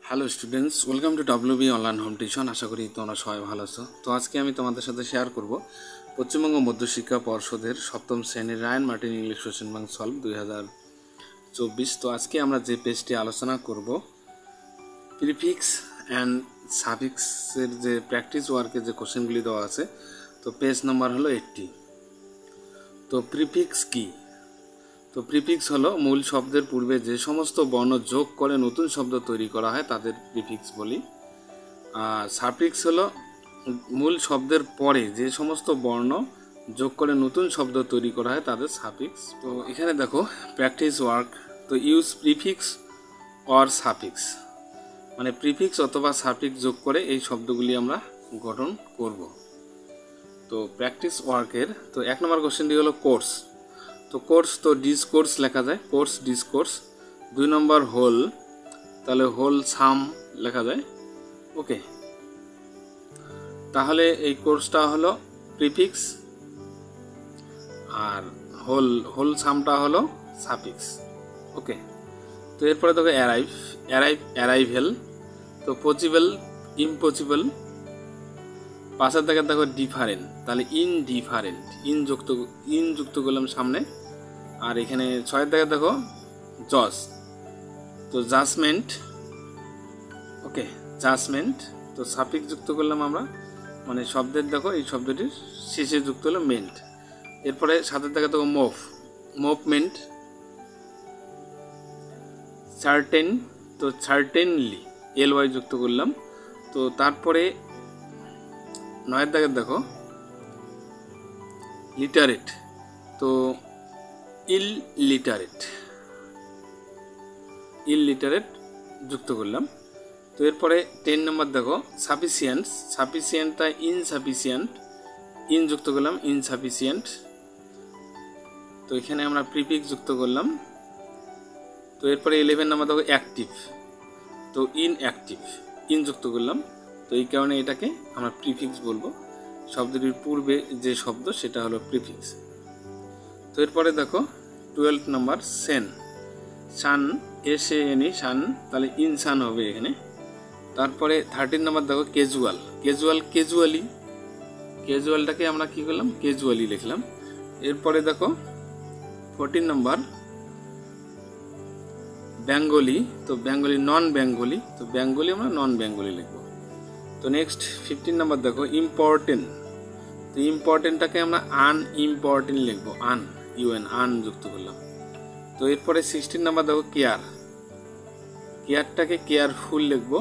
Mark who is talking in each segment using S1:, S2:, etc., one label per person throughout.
S1: Hello students, welcome to WB online home tuition. আশা করি তোমরা সবাই ভালো আছো। তো আজকে আমি তোমাদের সাথে শেয়ার করব পশ্চিমবঙ্গ মধ্যশিক্ষা পর্ষদের সপ্তম শ্রেণীর Ryan Martin English question bank solve 2024। তো আজকে আমরা যে পেজটি আলোচনা করব, প্রিফিক্স অ্যান্ড সাফিক্সের যে প্র্যাকটিস ওয়ার্কের যে কোশ্চেনগুলি দেওয়া আছে। তো পেজ নাম্বার হলো 80। তো প্রিফিক্স কি? তো প্রিফিক্স হলো মূল শব্দের পূর্বে যে সমস্ত বর্ণ যোগ করে নতুন শব্দ তৈরি করা হয় তাদের প্রিফিক্স বলি। আর সাফিক্স হলো মূল শব্দের পরে যে সমস্ত বর্ণ যোগ করে নতুন শব্দ তৈরি করা হয় তাদের সাফিক্স। তো এখানে দেখো প্র্যাকটিস ওয়ার্ক। তো ইউজ প্রিফিক্স অর সাফিক্স, মানে প্রিফিক্স অথবা সাফিক্স যোগ করে এই শব্দগুলি আমরা গঠন করব। তো প্র্যাকটিস ওয়ার্কের তো 1 নম্বর কোশ্চেনটি হলো কোর্স। তো কোর্স তো ডিসকোর্স লেখা যায়, কোর্স ডিসকোর্স। 2 নম্বর হোল, তাহলে হোল সাম লেখা যায়। ওকে, তাহলে এই কোর্সটা হলো প্রিফিক্স আর হোল সামটা হলো সাফিক্স। ওকে, তো এরপরে দেখো অ্যারাইভেল। তো পসিবল, ইম্পসিবল। পাশের থেকে দেখো ডিফারেন্ট, তাহলে ইনডিফারেন্ট, ইন যুক্ত করলাম সামনে। আর এখানে 6 থেকে দেখো জজ, তো জাজমেন্ট। ওকে, জাজমেন্ট। তো সাফিক্স যুক্ত করলাম আমরা, মানে শব্দের দেখো এই শব্দটির শেষে যুক্ত হলো মেন্ট। এরপরে 7 থেকে দেখো মুভমেন্ট। সার্টেন, তো সার্টেনলি LY যুক্ত করলাম। তো তারপরে 9 থেকে দেখো লিটারেট, তো ইললিটারেট যুক্ত করলাম। তো এরপরে 10 নম্বর দেখো সাফিসিয়েন্টটা ইনসাফিসিয়েন্ট, ইন যুক্ত করলাম ইনসাফিসিয়েন্ট। তো এখানে আমরা প্রিফিক্স যুক্ত করলাম। তো এরপরে 11 নম্বর দেখো অ্যাক্টিভ, তো ইনঅ্যাক্টিভ, ইন যুক্ত করলাম। তো এই কারণে এটাকে আমরা প্রিফিক্স বলবো। শব্দটির পূর্বে যে শব্দ সেটা হলো প্রিফিক্স। তো এরপরে দেখো 12 নম্বর সান, SANE সান, তাহলে ইনসান হবে এখানে। তারপরে 13 নম্বর দেখো ক্যাজুয়ালটাকে আমরা কি করলাম, ক্যাজুয়ালি লিখলাম। এরপরে দেখো 14 নম্বর বেঙ্গলি, তো বেঙ্গলি নন বেঙ্গলি, তো বেঙ্গলি আমরা নন বেঙ্গলি লিখবো। তো নেক্সট 15 নম্বর দেখো ইম্পর্টেন্ট, তো ইম্পর্টেন্টটাকে আমরা আনইম্পর্টেন্ট লিখবো, আন যুক্ত করলাম। তো এরপরে 16 নম্বর দেখো কেয়ারটাকে কেয়ারফুল লিখবো।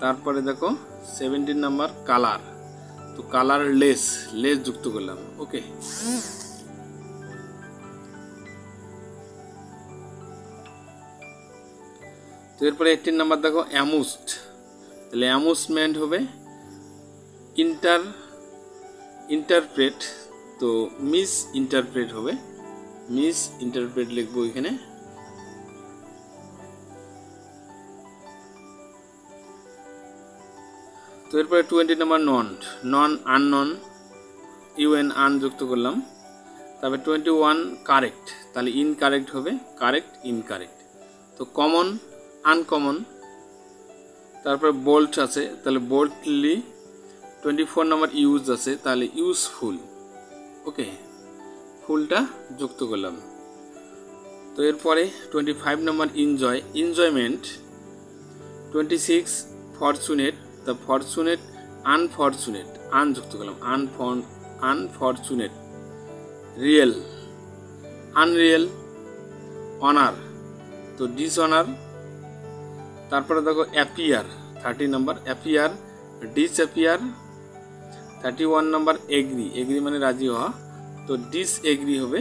S1: তারপরে দেখো 17 নম্বর কালার, তো কালারলেস যুক্ত করলাম। ওকে, তো এরপরে 18 নম্বর দেখো অ্যামুজড, তাহলে অ্যামুজমেন্ট হবে। ইন্টারপ্রেট, তো মিস ইন্টারপ্রেট হবে, মিস ইন্টারপ্রেট লিখবো এখানে। তো এরপরে 20 নম্বর আননন, আন যুক্ত করলাম। তারপরে 21 কারেক্ট, তাহলে ইনকারেক্ট হবে, কারেক্ট ইনকারেক্ট। তো কমন, আনকমন। তারপরে বোল্ট আছে, তাহলে বোল্টলি। 24 নম্বর ইউজ আছে, তাহলে ইউজফুল। ওকে, ফুলটা যুক্ত করলাম। তো এরপরে 25 নম্বর enjoyment. 26 fortunate, the fortunate, unfortunate, un যুক্ত করলাম, আনফরচুনেট। Real, unreal. অনার, তো ডিসঅনার। তারপরে দেখো অ্যাপিয়ার, 30 নম্বর অ্যাপিয়ার, ডিসঅ্যাপিয়ার। 31 নম্বর এগ্রি মানে রাজি হওয়া, তো ডিসএগ্রি হবে।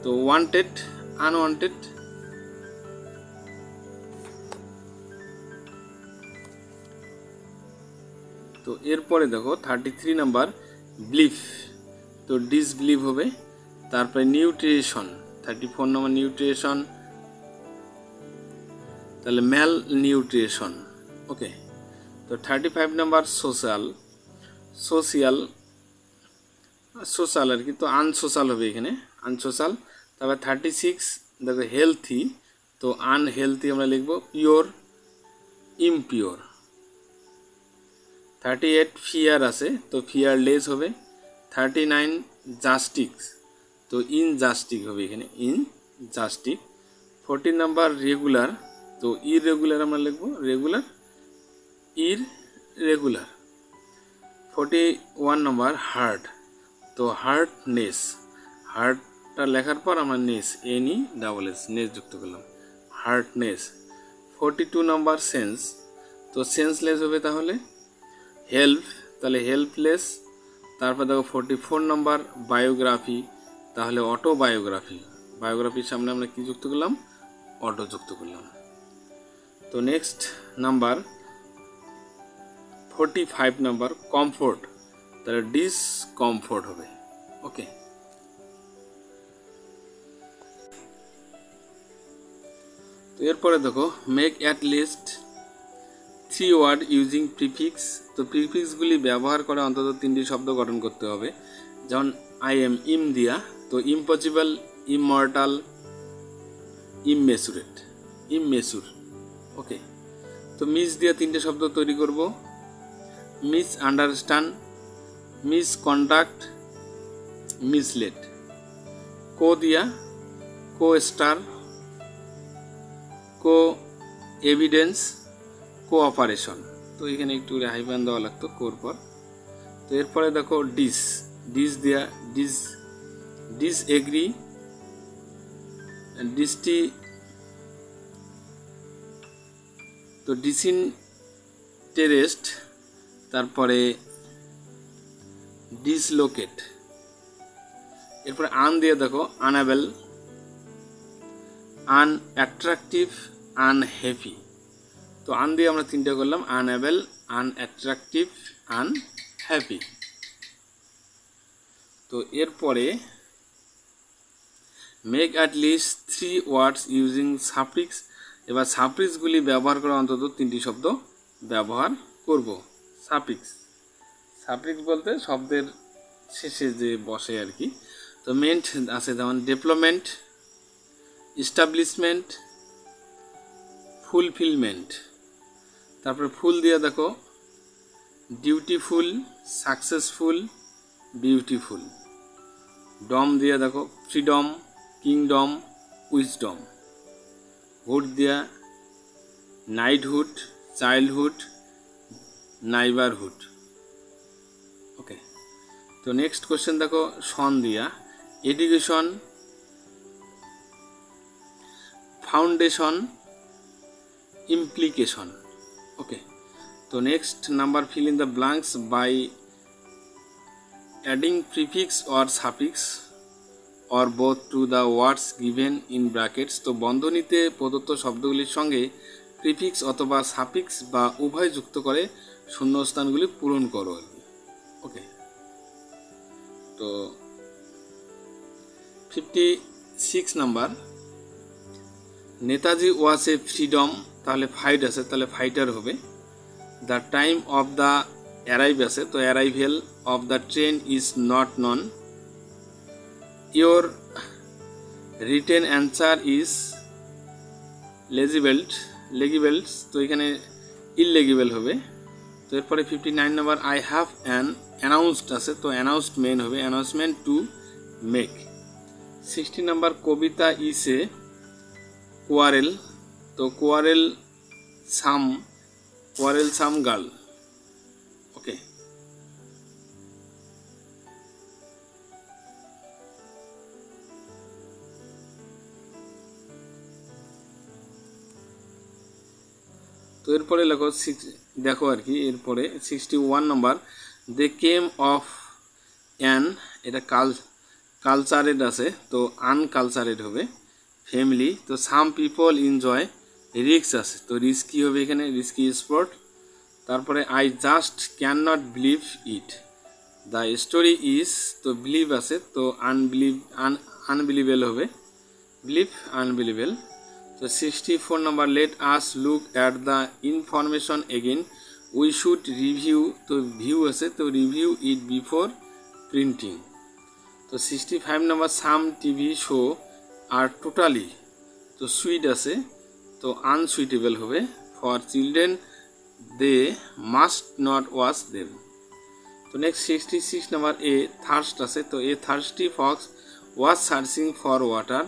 S1: তো ওয়ান্টেড, আনওয়ান্টেড। তো এরপরে দেখো 33 নম্বর বিলিফ, তো ডিসবিলিভ হবে। তারপরে নিউট্রিশন, 34 নম্বর নিউট্রিশন, তাহলে ম্যাল নিউট্রিশন। ওকে, তো 35 নম্বর সোশাল আর কি, তো আনসোশাল হবে এখানে, আনসোশাল। তারপর 36 দেখো হেলথি, তো আনহেলথি আমরা লিখবো পিওর। ইমপিওর। 38 ফিয়ার আছে, তো ফিয়ারলেস হবে। 39 জাস্টিক, তো ইনজাস্টিক হবে এখানে, ইনজাস্টিক। 14 নাম্বার রেগুলার, তো ইররেগুলার আমরা লিখব রেগুলার, ইররেগুলার। 41 নম্বর হার্ট, তো হার্টনেস, হার্টটা লেখার পর আমরা নেস, NESS নেস যুক্ত করলাম, হার্টনেস। 42 নম্বর সেন্স, তো সেন্সলেস হবে তাহলে হেল্প, তাহলে হেল্পলেস। তারপর দেখো 44 নম্বর বায়োগ্রাফি, তাহলে অটোবায়োগ্রাফি, বায়োগ্রাফির সামনে আমরা কি যুক্ত করলাম, অটো যুক্ত করলাম। তো নেক্সট নাম্বার 45 নাম্বার কমফোর্ট, তাহলে ডিসকমফোর্ট হবে। ওকে, তো এরপরে দেখো make at least 3 word using prefix, তো প্রিফিক্সগুলি ব্যবহার করে অন্তত 3টি শব্দ গঠন করতে হবে। যেমন আই এম, ইম দিয়া, তো ইম্পসিবল, ইমমর্টাল, ইমমেসুরেট, ইমমেসুর। ওকে, তো মিস দিয়া 3টে শব্দ তৈরি করব, মিস আন্ডারস্ট্যান্ড, মিসকন্ডাক্ট, মিসলেড। কো দিয়া কো স্টার, কো এভিডেন্স, কোঅপারেশন, তো এখানে একটু হাইফেন দেওয়া লাগতো কোর পর। তো এরপরে দেখো ডিস, ডিস দিয়া ডিসএগ্রি, তো ডিসইন্টারেস্ট, তারপরে ডিসলোকেট। এরপরে আন দিয়ে দেখো আনএবল, আনঅ্যাট্রাকটিভ, আনহ্যাপি। তো আন দিয়ে আমরা 3টে করলাম, আনএবল, আনঅ্যাট্রাকটিভ, আনহ্যাপি। তো এরপরে make at least 3 words using suffix, এবার সাফিক্সগুলি ব্যবহার করে অন্তত 3টি শব্দ ব্যবহার করব। সাফিক্স, সাফিক্স বলতে শব্দের শেষে যে বসে আর কি। তো মেন্ট আছে যেমন ডেভেলপমেন্ট, ইস্টাবলিশমেন্ট, ফুলফিলমেন্ট। তারপরে ফুল দিয়ে দেখো ডিউটিফুল, সাকসেসফুল, বিউটিফুল। ডম দিয়ে দেখো ফ্রিডম, কিংডম, উইজডম। হুড দিয়া নাইটহুড, চাইল্ডহুড, নাইবারহুড। ওকে, তো নেক্সট কোশ্চেন দেখো সন দিয়া এডুকেশন, ফাউন্ডেশন, ইমপ্লিকেশন। ওকে, তো next number fill in the blanks by adding prefix or suffix or both to the words given in brackets, তো বন্ধনীতে প্রদত্ত শব্দগুলির সঙ্গে prefix অথবা সাফিক্স বা উভয় যুক্ত করে শূন্যস্থানগুলি পূরণ করো আর কি। ওকে, তো 56 number Netaji was a freedom, তাহলে ফাইট আছে, তাহলে ফাইটার হবে। The time of the arrive আছে, তো arrival of the train is not known. Your written answer is legibles, তো এখানে ইললেগিবেল হবে। তো এরপরে 59 number I have an announced আছে, তো অ্যানাউন্সমেন্ট হবে, announcement to make. 60 number Kavita is a quarrel, তো কোয়ারেল সাম গার্ল। ওকে, তো এরপরে দেখো আর কি, এরপরে 61 নম্বর দে কেম অফ অ্যান, এটা কালচারেড আছে, তো আনকালচারেড হবে, ফ্যামিলি। তো সাম পিপল এনজয় রিস্ক আছে, তো রিস্কি হবে এখানে, রিস্কি স্পোর্ট। তারপরে I just can not believe it, the story is, তো বিলিভ আছে, তো আনবিলিভেল হবে, বিলিভ আনবিলিভেল। তো 64 number let us look at the information again, we should review, তো ভিউ আছে, তো রিভিউ ইট বিফোর প্রিন্টিং। তো 65 number some TV show are totally, তো সুইট আছে, তো আনসুইটেবল হবে for children they must not watch them. তো next 66 number A thirst আছে, তো a thirsty fox was searching for water.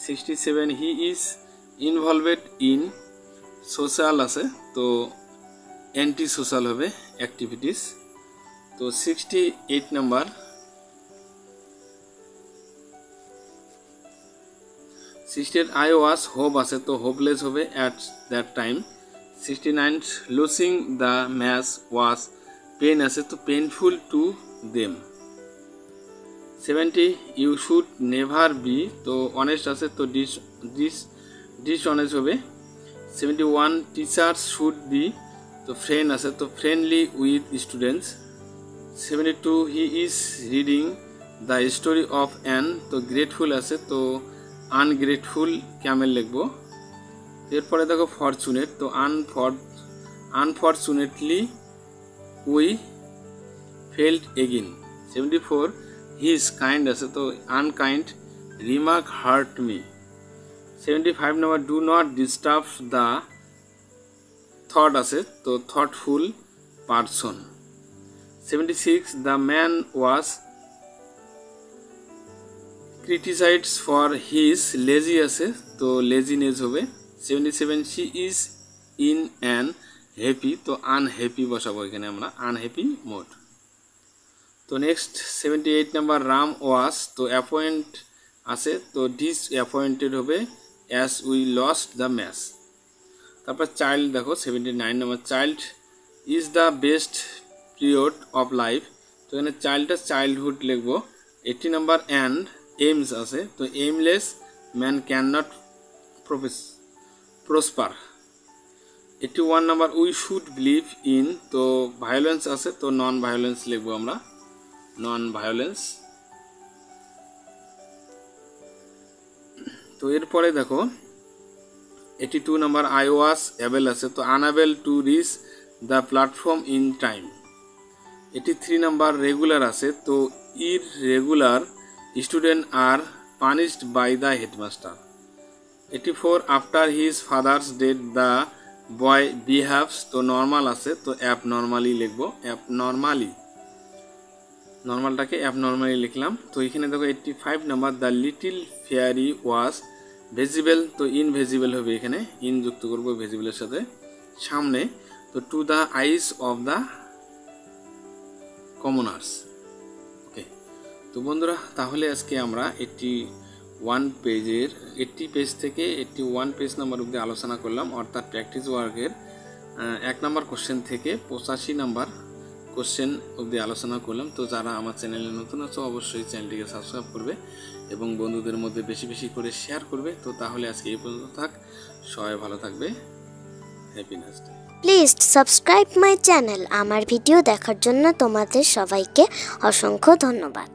S1: 67 he is involved in social আছে, তো anti social হবে অ্যাক্টিভিটিস। তো 68 নাম্বার 68 আই ওয়াজ হোপ আছে, তো হোপলেস হবে at that time. 69 losing the match was pain আছে, তো painful to them. 70 you should never be, তো অনেস্ট আছে, তো ডিসঅনেস্ট হবে। 71 টিচার্স শুড বি, তো ফ্রেন্ড আছে, তো friendly with students. 72 he is reading the story of an, তো গ্রেটফুল আছে, তো আনগ্রেটফুল ক্যামেল লিখবো। এরপরে দেখো ফরচুনেট, তো unfortunately we failed again. 74 he is kind আছে, তো unkind remark hurt me. 75 number do not disturb the thought আছে, তো thoughtful person. 76 the man was criticised for his lazy আছে, তো লেজিনেস হবে। 77 she is in an happy, তো unhappy বসাবো এখানে আমরা, আনহ্যাপি মোড। তো নেক্সট 78 নাম্বার রাম ওয়াজ, তো অ্যাপয়েন্ট আছে, তো ডিসঅ্যাপয়েন্টেড হবে as we lost the match. তারপর চাইল্ড দেখো 79 number child is the best period of life, তো এখানে চাইল্ডটা চাইল্ডহুড লিখবো। 80 নাম্বার অ্যান্ড এইমস আছে, তো এইমলেস man can not prosper. 81 number we should believe in, তো ভায়োলেন্স আছে, তো নন ভায়োলেন্স লিখবো আমরা, নন ভায়োলেন্স। তো এরপরে দেখো 82 নাম্বার আই ওয়াজ অ্যাবেল আছে, তো unable to reach the platform in time. 83 number regular আছে, তো irregular student are punished by the headmaster. 84 after his father's death the boy behaves, তো নর্মাল আছে, তো অ্যাবনর্মালি লিখবো, অ্যাবনর্মালি, নর্মালটাকে অ্যাবনর্মালি লিখলাম। তো এখানে দেখো 85 number the little fairy was visible, তো ইনভিজিবল হবে, এখানে ইন যুক্ত করবো ভিজিবলের সাথে সামনে। তো to the eyes of the commoners. Okay, তো বন্ধুরা তাহলে আজকে আমরা 80 পেজ থেকে 81 পেজ নাম্বার অবধি আলোচনা করলাম, অর্থাৎ প্র্যাকটিস ওয়ার্কের 1 নাম্বার কোশ্চেন থেকে 85 নাম্বার কোশ্চেন অবধি আলোচনা করলাম। তো যারা আমার চ্যানেলে নতুন আছো অবশ্যই চ্যানেলটিকে সাবস্ক্রাইব করবে এবং বন্ধুদের মধ্যে বেশি বেশি করে শেয়ার করবে। তো তাহলে আজকে এই পর্যন্ত থাক, সবাই ভালো থাকবে, happy night.
S2: Please subscribe my channel. আমার ভিডিও দেখার জন্য তোমাদের সবাইকে অসংখ্য ধন্যবাদ।